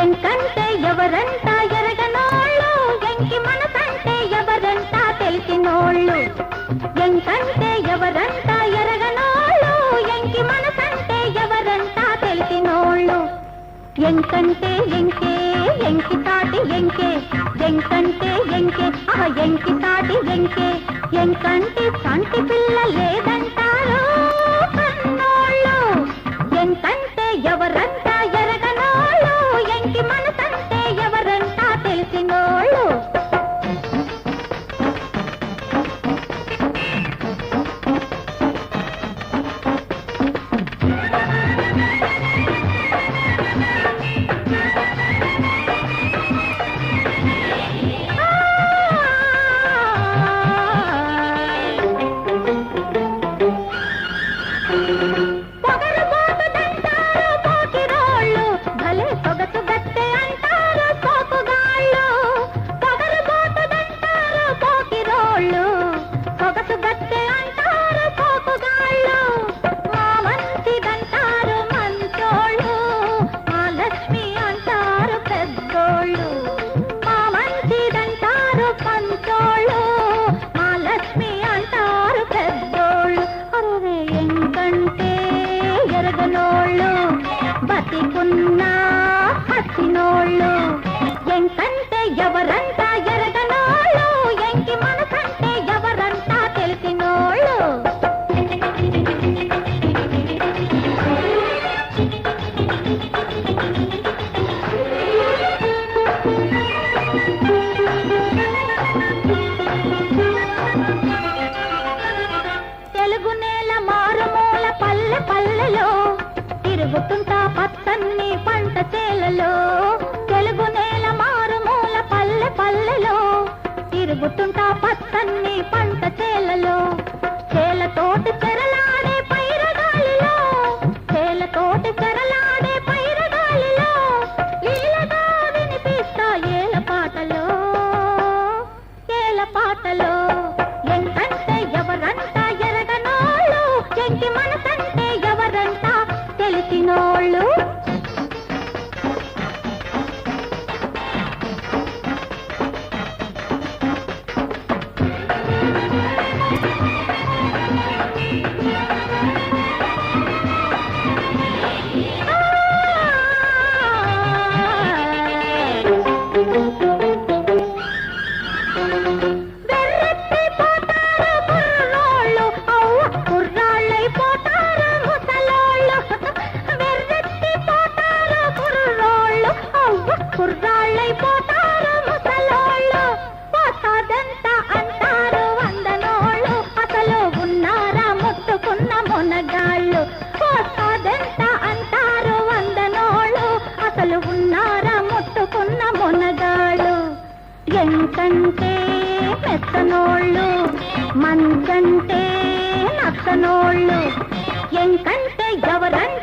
ఎంకంటే ఎవరంట ఎరగనోళ్ళు, ఎంకి మనసంటే ఎవరంట తెలిసినోళ్ళు. ఎంకంటే ఎవరంట ఎరగనోళ్ళు, ఎంకి మనసంటే ఎవరంట తెలిసినోళ్ళు. ఎంకంటే ఎంకే ఎంకి తాటి ఎంకే, ఎంకంటే ఎంకే ఎంకి తాటి ఎంకే. ఎంకంటే సంటి పిల్ల లేదంటారు కన్నోళ్ళు. ఎంకంటే ఎవరంట ఎరగనోళ్ళు, ఎంకి మనసంటే ఎవరంట తెలిసినోళ్ళు. బతికున్నా హసినోళ్ళు. ఎంకంటే ఎవరంట ఎరగనోళ్ళు, ఎంకి మనసంటే ఎవరంట తెలిసినోళ్ళు. తెలుగు నేల మారుమూల పల్లె పల్లెలో తిరుగుతుంటా పచ్చన్ని పంట చేలలో. తెలుగు నేల మారుమూల పల్లె పల్లెలో తిరుగుతుంటా పచ్చన్ని పంట చేలలో. చేలతోటి చెరలాడే పైరగాలిలో, చేలతోటి చెరలాడే పైరగాలిలో లీలగా వినిపిస్తా ఏల పాటలో, ఏల పాటలో. ఎంకంటే ఎవరంట ఎరగనోళ్ళు, ఎంకి మనసంటే ఎవరంట తెలిసినోళ్ళు. కుర్రాళ్ళైపోతారు ముసలోళ్ళు, పోతాదంట అంటారు వందనోళ్ళు. అసలు ఉన్నారా ముట్టుకున్న మునగాళ్ళు, పోతాదంట అంటారు వందనోళ్ళు. అసలు ఉన్నారా ముట్టుకున్న మునగాళ్ళు. ఎంకంటే మెత్తనోళ్ళు, మంచంటే నచ్చనోళ్ళు. ఎంకంటే ఎవరంటే